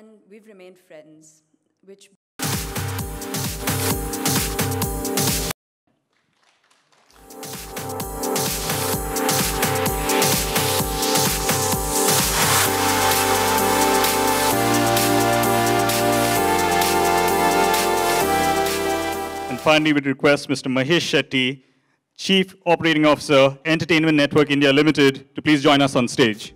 and we've remained friends, which... And finally, we request Mr. Mahesh Shetty, Chief Operating Officer, Entertainment Network India Limited, to please join us on stage.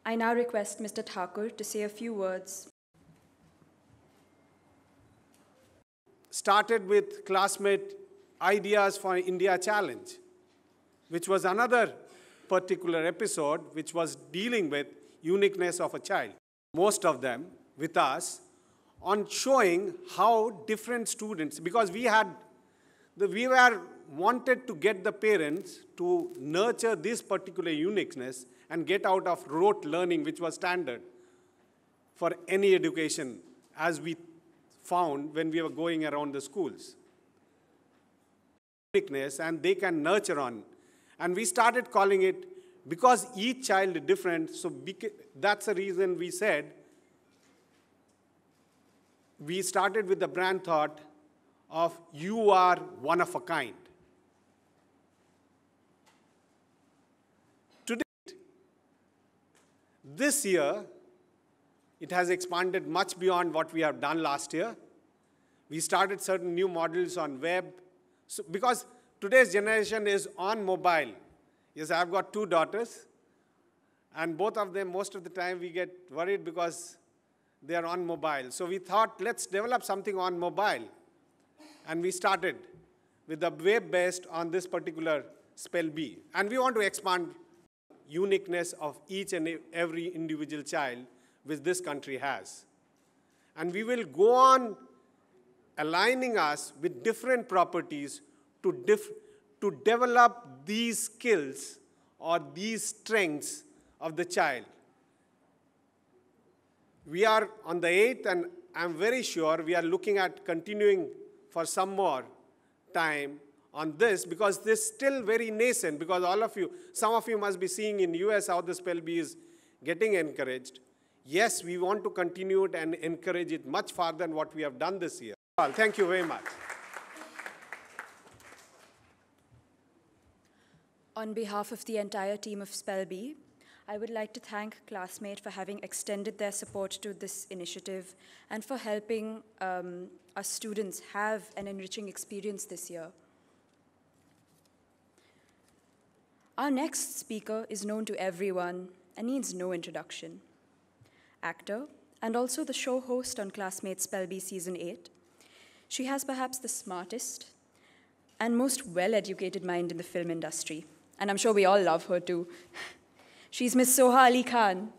I now request Mr. Thakur to say a few words. Started with Classmate Ideas for India Challenge, which was another particular episode which was dealing with uniqueness of a child. Most of them with us on showing how different students, because we were wanted to get the parents to nurture this particular uniqueness and get out of rote learning, which was standard for any education, as we found when we were going around the schools. Uniqueness, and they can nurture on. And we started calling it, because each child is different, so that's the reason we said, we started with the brand thought of you are one of a kind. This year, it has expanded much beyond what we have done last year. We started certain new models on web, so, because today's generation is on mobile. Yes, I've got 2 daughters, and both of them, most of the time, we get worried because they are on mobile. So we thought, let's develop something on mobile. And we started with the web-based on this particular Spell B. And we want to expand uniqueness of each and every individual child which this country has. And we will go on aligning us with different properties to develop these skills or these strengths of the child. We are on the 8th, and I'm very sure we are looking at continuing for some more time on this, because this is still very nascent, because some of you must be seeing in US how the Spell Bee is getting encouraged. Yes, we want to continue it and encourage it much farther than what we have done this year. Well, thank you very much. On behalf of the entire team of Spell Bee, I would like to thank Classmate for having extended their support to this initiative and for helping us students have an enriching experience this year. Our next speaker is known to everyone and needs no introduction. Actor and also the show host on Classmate Spell Bee Season 8, she has perhaps the smartest and most well-educated mind in the film industry. And I'm sure we all love her too. She's Miss Soha Ali Khan.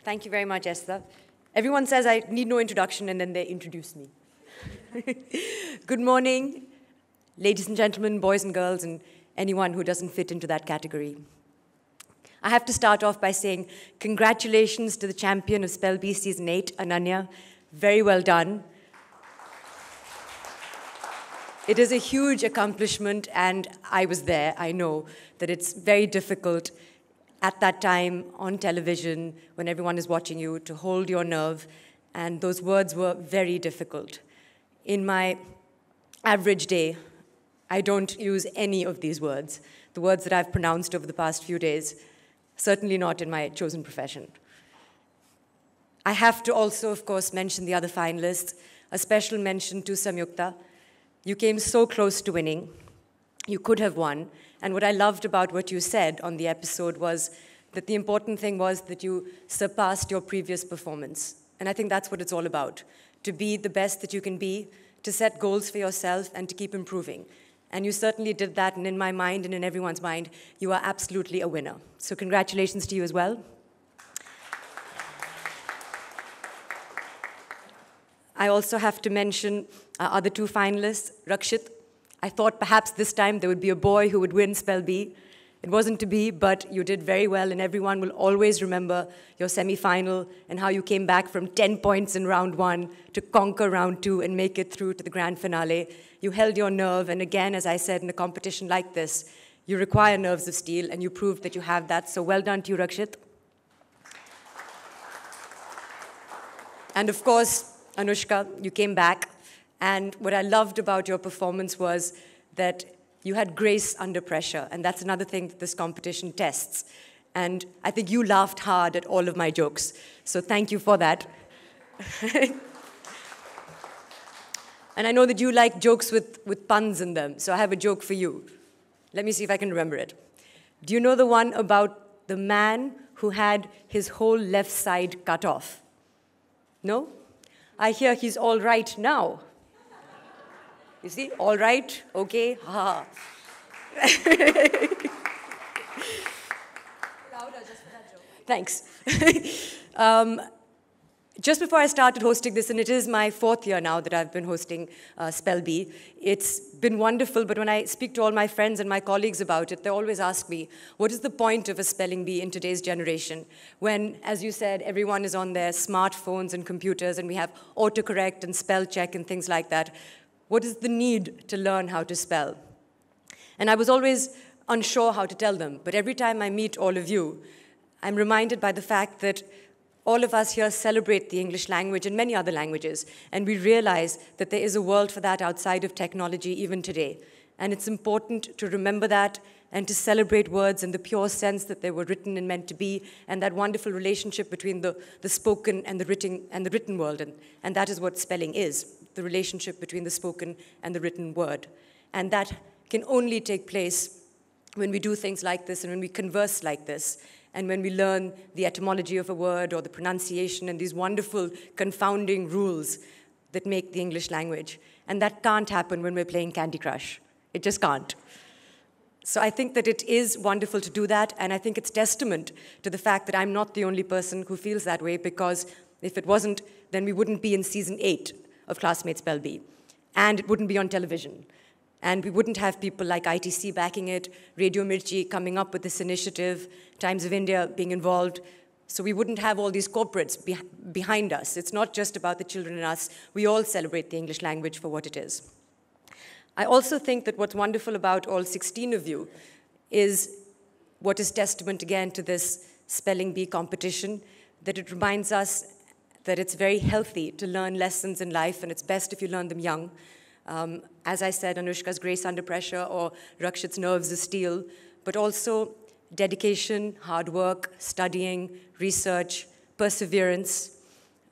Thank you very much, Esther. Everyone says I need no introduction, and then they introduce me. Good morning, ladies and gentlemen, boys and girls, and anyone who doesn't fit into that category. I have to start off by saying congratulations to the champion of Spell Bee Season 8, Ananya. Very well done. It is a huge accomplishment, and I was there. I know that it's very difficult at that time on television when everyone is watching you to hold your nerve, and those words were very difficult. In my average day, I don't use any of these words, the words that I've pronounced over the past few days, certainly not in my chosen profession. I have to also, of course, mention the other finalists, a special mention to Samyukta. You came so close to winning. You could have won. And what I loved about what you said on the episode was that the important thing was that you surpassed your previous performance. And I think that's what it's all about, to be the best that you can be, to set goals for yourself, and to keep improving. And you certainly did that, and in my mind and in everyone's mind, you are absolutely a winner. So congratulations to you as well. I also have to mention our other two finalists, Rakshit. I thought perhaps this time there would be a boy who would win Spell B. It wasn't to be, but you did very well, and everyone will always remember your semi-final and how you came back from 10 points in round 1 to conquer round 2 and make it through to the grand finale. You held your nerve, and again, as I said, in a competition like this, you require nerves of steel, and you proved that you have that. So well done to you, Rakshit. And of course, Anushka, you came back. And what I loved about your performance was that you had grace under pressure. And that's another thing that this competition tests. And I think you laughed hard at all of my jokes. So thank you for that. And I know that you like jokes with puns in them. So I have a joke for you. Let me see if I can remember it. Do you know the one about the man who had his whole left side cut off? No? I hear he's all right now. You see? All right? Okay? Ha. Thanks. Just before I started hosting this, and it is my 4th year now that I've been hosting Spell B, it's been wonderful, but when I speak to all my friends and my colleagues about it, they always ask me, what is the point of a spelling bee in today's generation? When, as you said, everyone is on their smartphones and computers, and we have autocorrect and spell check and things like that. What is the need to learn how to spell? And I was always unsure how to tell them, but every time I meet all of you, I'm reminded by the fact that all of us here celebrate the English language and many other languages, and we realize that there is a world for that outside of technology even today. And it's important to remember that and to celebrate words in the pure sense that they were written and meant to be, and that wonderful relationship between the spoken and the written world. And that is what spelling is, the relationship between the spoken and the written word. And that can only take place when we do things like this and when we converse like this, and when we learn the etymology of a word or the pronunciation and these wonderful confounding rules that make the English language. And that can't happen when we're playing Candy Crush. It just can't. So I think that it is wonderful to do that, and I think it's testament to the fact that I'm not the only person who feels that way, because if it wasn't, then we wouldn't be in season 8 of Classmate Spell B, and it wouldn't be on television. And we wouldn't have people like ITC backing it, Radio Mirchi coming up with this initiative, Times of India being involved. So we wouldn't have all these corporates behind us. It's not just about the children and us. We all celebrate the English language for what it is. I also think that what's wonderful about all 16 of you is what is testament again to this Spelling Bee competition, that it reminds us that it's very healthy to learn lessons in life, and it's best if you learn them young. As I said, Anushka's grace under pressure or Rakshit's nerves of steel, but also dedication, hard work, studying, research, perseverance.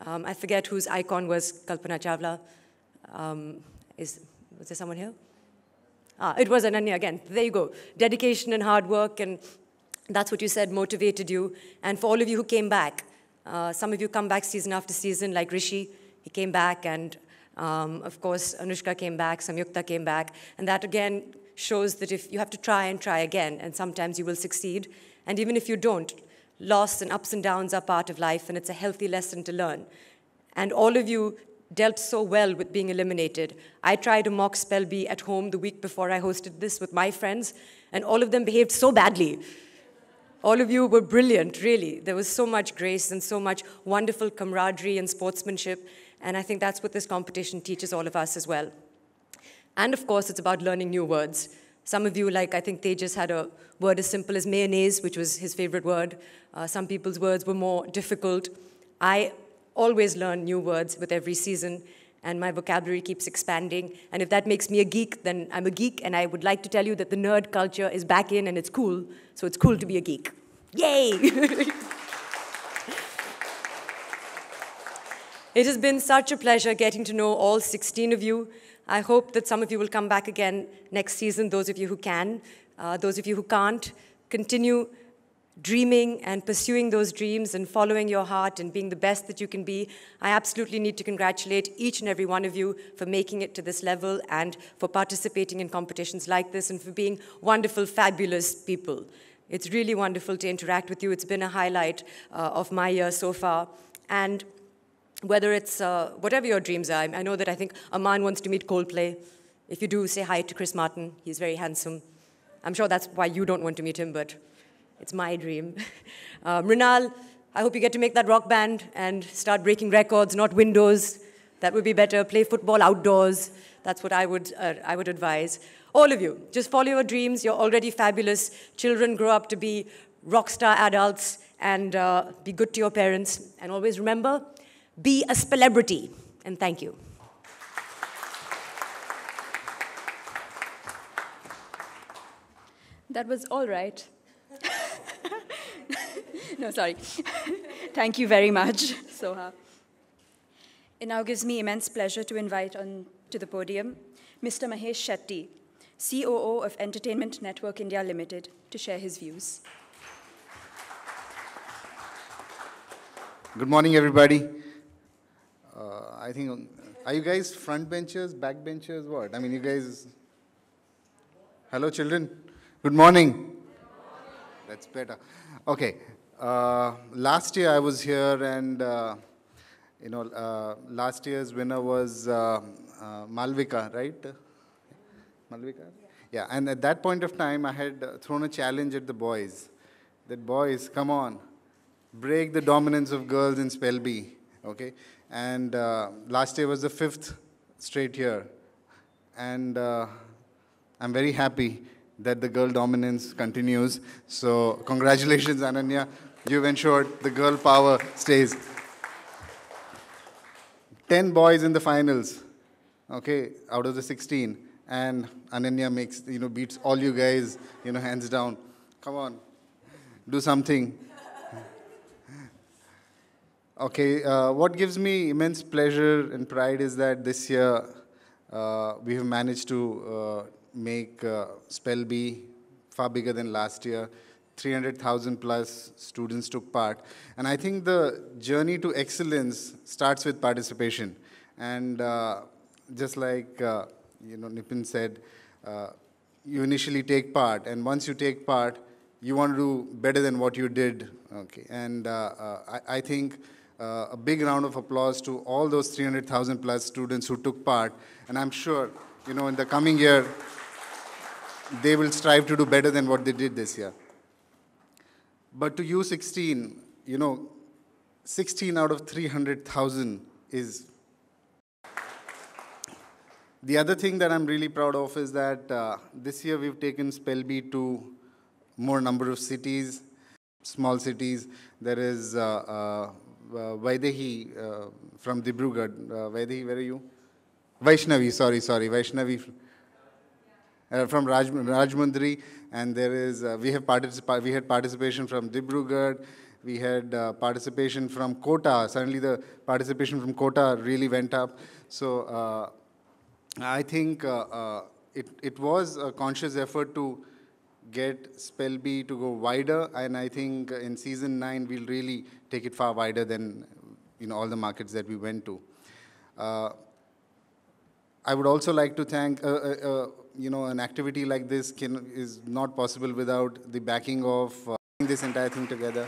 I forget whose icon was Kalpana Chawla. Was there someone here? It was Ananya again. There you go. Dedication and hard work, and that's what you said motivated you. And for all of you who came back, some of you come back season after season, like Rishi. He came back, and of course, Anushka came back, Samyukta came back, and that again shows that if you have to try and try again, and sometimes you will succeed, and even if you don't, loss and ups and downs are part of life, and it's a healthy lesson to learn. And all of you dealt so well with being eliminated. I tried a mock Spell Bee at home the week before I hosted this with my friends, and all of them behaved so badly. All of you were brilliant, really. There was so much grace and so much wonderful camaraderie and sportsmanship, and I think that's what this competition teaches all of us as well. And of course, it's about learning new words. Some of you, like I think Tejas had a word as simple as mayonnaise, which was his favorite word. Some people's words were more difficult. I always learn new words with every season, and my vocabulary keeps expanding. And if that makes me a geek, then I'm a geek, and I would like to tell you that the nerd culture is back in, and it's cool, so it's cool to be a geek. Yay! It has been such a pleasure getting to know all 16 of you. I hope that some of you will come back again next season, those of you who can. Those of you who can't, continue dreaming and pursuing those dreams and following your heart and being the best that you can be. I absolutely need to congratulate each and every one of you for making it to this level and for participating in competitions like this and for being wonderful, fabulous people. It's really wonderful to interact with you. It's been a highlight of my year so far. And whether it's whatever your dreams are. I know that I think Aman wants to meet Coldplay. If you do, say hi to Chris Martin. He's very handsome. I'm sure that's why you don't want to meet him, but it's my dream. Mrinal, I hope you get to make that rock band and start breaking records, not windows. That would be better. Play football outdoors. That's what I would advise. All of you, just follow your dreams. You're already fabulous. Children grow up to be rock star adults, and be good to your parents. And always remember, be a celebrity. And thank you. That was all right. No, sorry. Thank you very much, Soha. It now gives me immense pleasure to invite on to the podium Mr. Mahesh Shetty, COO of Entertainment Network India Limited, to share his views. Good morning, everybody. I think, are you guys front benchers, back benchers, what? I mean, you guys, hello, children. Good morning. That's better. Okay. Last year I was here, and last year's winner was Malvika, right? Malvika? Yeah. And at that point of time, I had thrown a challenge at the boys. That boys, come on, break the dominance of girls in Spell B. Okay. And last year was the 5th straight year, and I'm very happy that the girl dominance continues. So congratulations, Ananya. You've ensured the girl power stays. 10 boys in the finals, okay, out of the 16. And Ananya makes, beats all you guys, hands down. Come on, do something. Okay, what gives me immense pleasure and pride is that this year we have managed to make Spell B far bigger than last year. 300,000 plus students took part. And I think the journey to excellence starts with participation. And just like, Nipin said, you initially take part. And once you take part, you want to do better than what you did. Okay. And I think a big round of applause to all those 300,000 plus students who took part. And I'm sure, in the coming year, they will strive to do better than what they did this year. But to you 16, 16 out of 300,000 is... The other thing that I'm really proud of is that this year we've taken Spell B to more number of cities, small cities. There is Vaidehi from Dibrugarh. Vaidehi, where are you? Vaishnavi, sorry, Vaishnavi from Rajmundry. And there is, we had participation from Dibrugarh. We had participation from Kota. Suddenly the participation from Kota really went up. So I think it was a conscious effort to get Spell B to go wider, and I think in season 9 we'll really take it far wider than all the markets that we went to. I would also like to thank an activity like this is not possible without the backing of this entire thing together.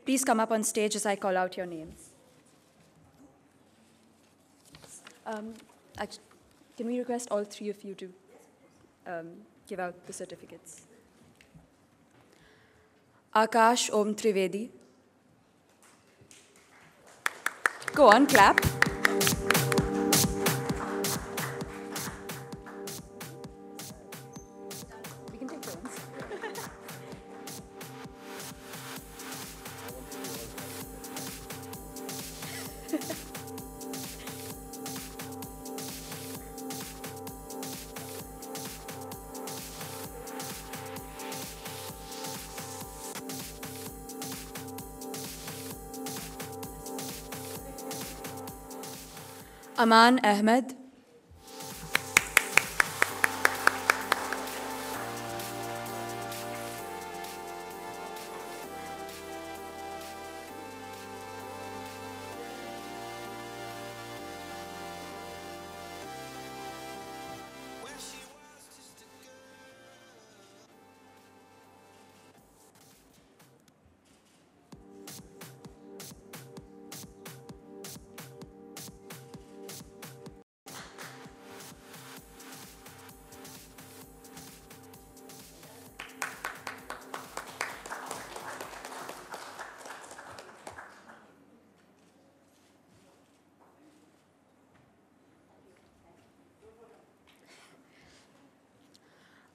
Please come up on stage as I call out your names. Can we request all 3 of you to give out the certificates? Akash Om Trivedi. Go on, clap. We can take turns. Aman Ahmed.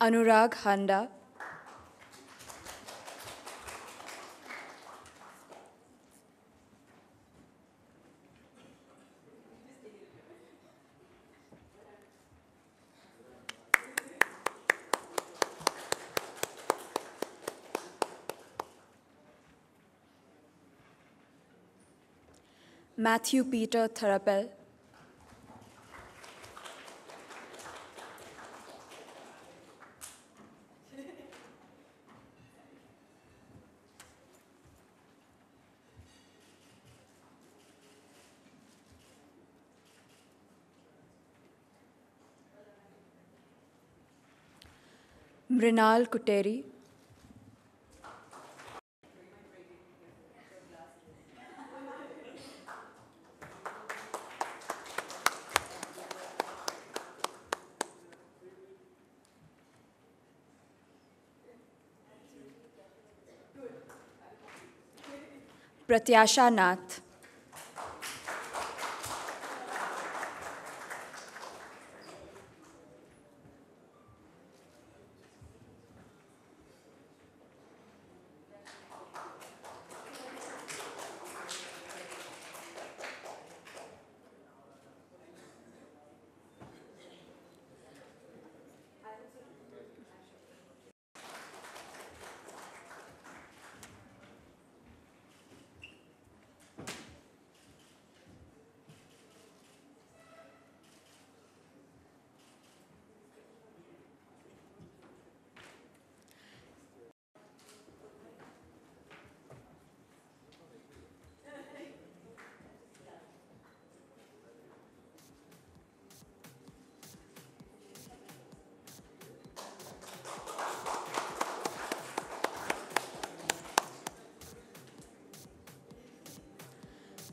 Anurag Handa, Matthew Peter Tharapel, Mrinal Kuteri, Pratyasha Nath,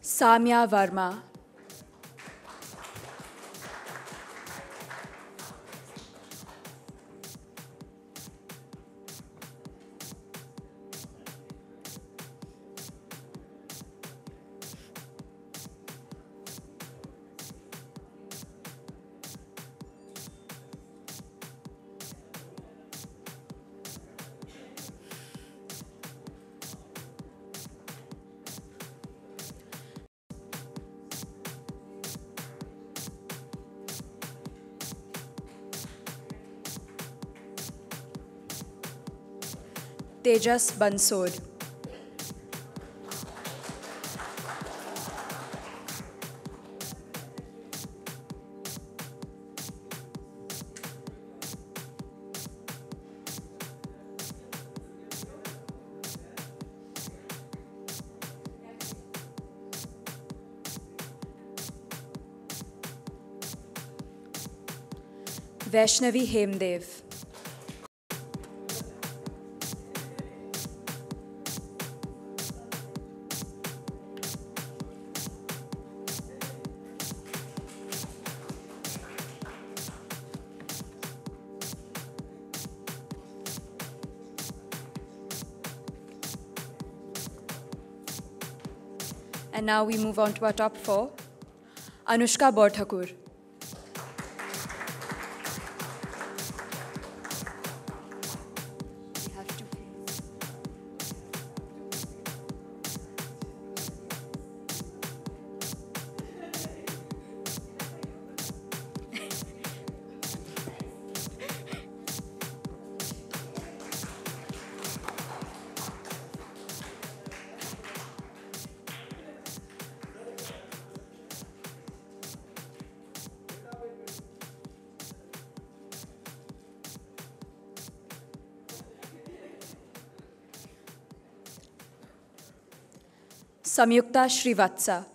Samya Verma, Tejas Bansod, Vaishnavi Hemdev, and now we move on to our top four. Anushka Borthakur, Samyukta Srivatsa,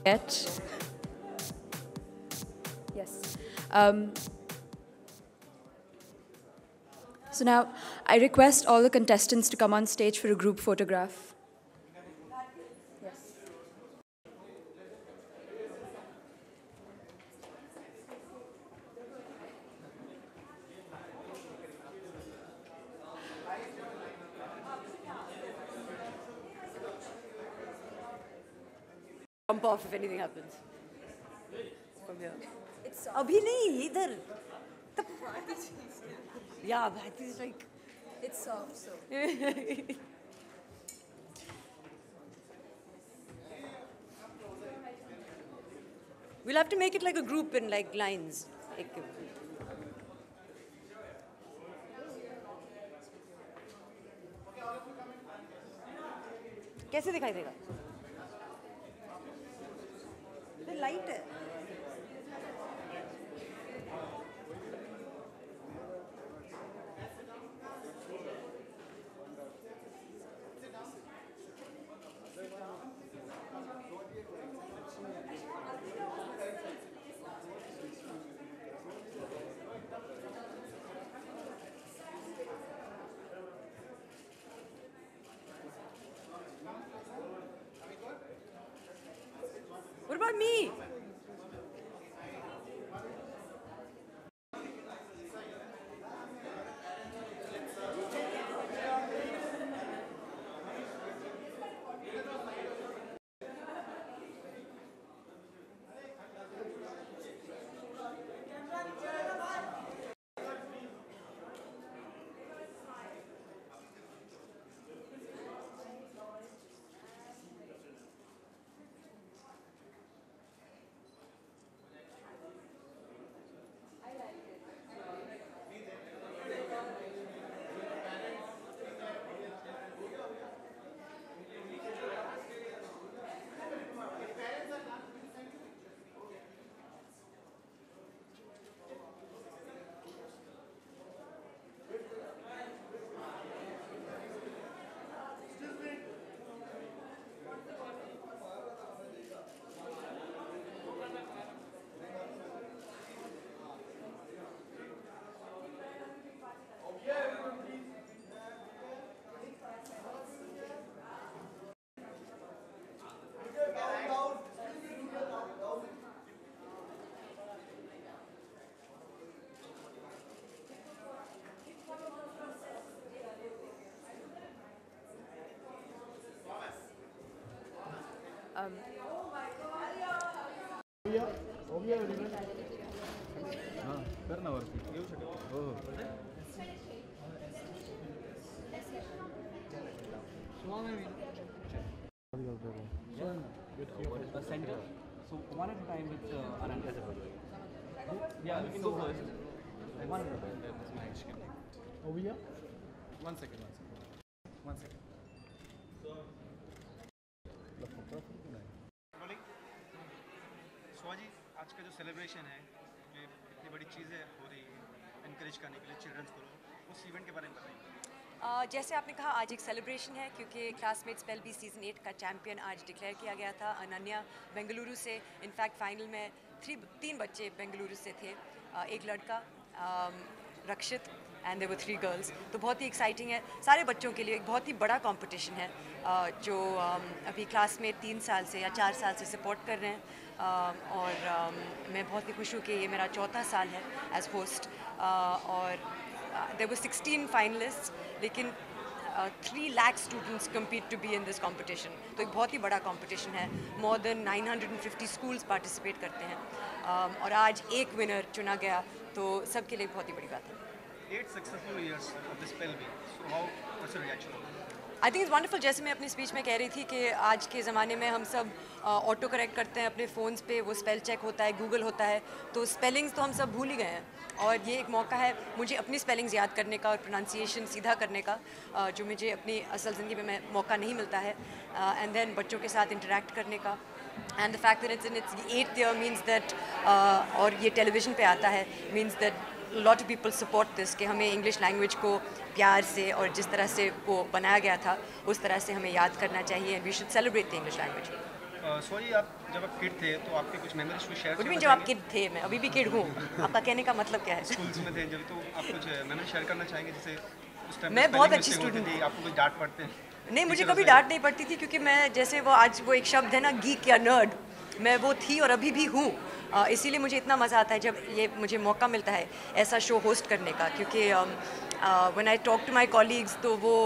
Yes. So now, I request all the contestants to come on stage for a group photograph. Yes. Jump off if anything happens. From here. Abhi nahi, idhar. Yeah, Bharti is like... It's soft, so. We'll have to make it like a group in like lines. कैसे दिखाई देगा? ये light है. What about me? Center. So one at a time with Anand. Yeah, we can go first. One at a time. Over here. One second. Soha जी, आज का जो celebration है, ये इतनी बड़ी चीज़ें हो रही है, एनकरेज करने के लिए चिल्ड्रंस को, उस इवेंट के बारे में बताइए। जैसे आपने कहा आज एक सेलिब्रेशन है क्योंकि क्लासमेट स्पेल बी सीज़न 8 का चैम्पियन आज डिक्लेयर किया गया था अनन्या बेंगलुरु से. इनफैक्ट फाइनल में तीन बच्चे बेंगलुरु से थे, एक लड़का रक्षित एंड देयर वर 3 गर्ल्स. तो बहुत ही एक्साइटिंग है सारे बच्चों के लिए. एक बहुत ही बड़ा कंपटीशन है जो अभी क्लासमेट 3 साल से या 4 साल से सपोर्ट कर रहे हैं. और मैं बहुत ही खुश हूँ कि ये मेरा 4था साल है एज होस्ट. और there were 16 finalists, लेकिन 3 lakh students compete to be in this competition. तो एक बहुत ही बड़ा competition है. More than 950 schools participate करते हैं. और आज एक winner चुना गया, तो सबके लिए बहुत ही बड़ी बात है. 8 successful years of this spell bee. So what's your reaction? I think it's wonderful. जैसे मैं अपनी स्पीच में कह रही थी कि आज के ज़माने में हम सब ऑटो करेक्ट करते हैं अपने फ़ोन्स पे, वो स्पेल चेक होता है, गूगल होता है, तो स्पेलिंग्स तो हम सब भूल ही गए हैं. और ये एक मौका है मुझे अपनी स्पेलिंग्स याद करने का और प्रोनाउंसिएशन सीधा करने का, जो मुझे अपनी असल ज़िंदगी में मौका नहीं मिलता है. एंड देन बच्चों के साथ इंटरेक्ट करने का. And the fact that it's in its 8th year means that, और ये टेलीविज़न पे आता है, means that lot of people support this, कि हमें इंग्लिश लैंग्वेज को प्यार से और जिस तरह से वो बनाया गया था उस तरह से हमें याद करना चाहिए. And we should celebrate the English language. Soha ji, आप जब आप किड थे तो आपके कुछ मेमोरीज को शेयर जब आप किड थे, मैं अभी भी किड हूँ, आपका कहने का मतलब क्या है? स्कूल्स में थे जब, तो आप कुछ मेमोरी शेयर करना चाहेंगे? जैसे उस टाइम मैं बहुत अच्छी स्टूडेंट थी, आपको कुछ डांट पड़ते हैं? नहीं, मुझे कभी डांट नहीं पड़ती थी, क्योंकि मैं जैसे वो आज वो एक शब्द है ना, गीक या नर्ड, मैं वो थी और अभी भी हूँ। इसीलिए मुझे इतना मज़ा आता है जब ये मुझे मौका मिलता है ऐसा शो होस्ट करने का, क्योंकि when I talk to my colleagues तो वो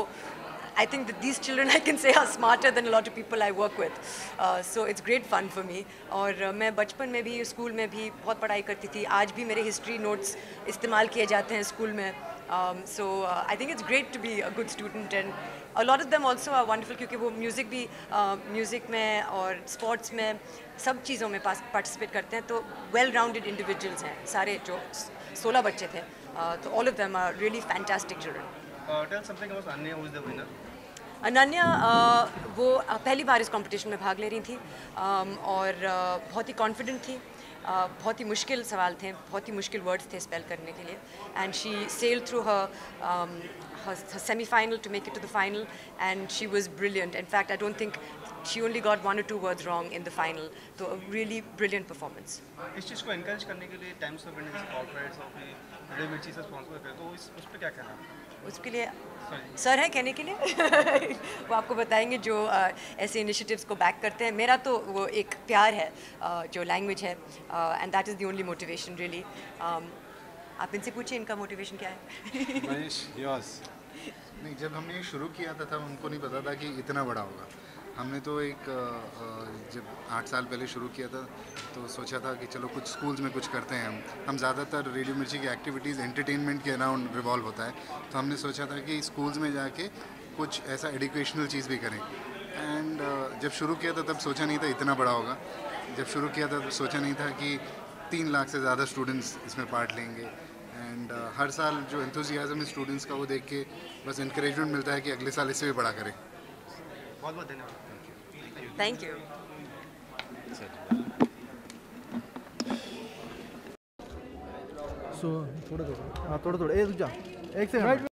I think that these children I can say are smarter than a lot of people I work with. So it's great fun for me. और मैं बचपन में भी स्कूल में भी बहुत पढ़ाई करती थी, आज भी मेरे हिस्ट्री नोट्स इस्तेमाल किए जाते हैं स्कूल में. So I think it's great to be a good student, and a lot of them also are wonderful क्योंकि वो म्यूज़िक भी म्यूज़िक में और स्पोर्ट्स में सब चीज़ों में पार्टिसिपेट करते हैं. तो वेल राउंडेड इंडिविजुअल्स हैं सारे, जो 16 बच्चे थे. तो all of them are really fantastic children. Tell something about Anya, who is the winner? Ananya वो पहली बार इस कंपटीशन में भाग ले रही थी, और बहुत ही कॉन्फिडेंट थी. बहुत ही मुश्किल सवाल थे, बहुत ही मुश्किल वर्ड्स थे स्पेल करने के लिए. And she sailed through her semi-final to make it to the final, and she was brilliant. In fact, I don't think she only got 1 or 2 words wrong in the final. So a really brilliant performance. इस चीज़ को encourage करने के लिए times of India जैसे corporates और फिर radio मिर्ची से स्पॉन्सर करते हैं, तो उस पर क्या कहना है? उसके लिए सर है कहने के लिए वो आपको बताएंगे जो ऐसे इनिशिएटिव्स को बैक करते हैं. मेरा तो वो एक प्यार है जो लैंग्वेज है, and that is the only motivation really. आप इनसे पूछिए इनका मोटिवेशन क्या है. मनीष, योर्स. नहीं, जब हमने ये शुरू किया था तब हमको नहीं पता था कि इतना बड़ा होगा. हमने तो एक जब 8 साल पहले शुरू किया था तो सोचा था कि चलो कुछ स्कूल्स में कुछ करते हैं. हम ज़्यादातर रेडियो मिर्ची की एक्टिविटीज़ एंटरटेनमेंट के अराउंड रिवॉल्व होता है, तो हमने सोचा था कि स्कूल्स में जाके कुछ ऐसा एजुकेशनल चीज़ भी करें. एंड जब शुरू किया था तब सोचा नहीं था इतना बड़ा होगा. जब शुरू किया था तब सोचा नहीं था कि 3 लाख से ज़्यादा स्टूडेंट्स इसमें पार्ट लेंगे. एंड हर साल जो एंथुजियाज्म है स्टूडेंट्स का वो देख के बस इंकरेजमेंट मिलता है कि अगले साल इससे भी बड़ा करें. बहुत बहुत धन्यवाद. Thank you. सो थोड़ा थोड़ा, हाँ थोड़ा थोड़ा, रुक जा एक सेकंड.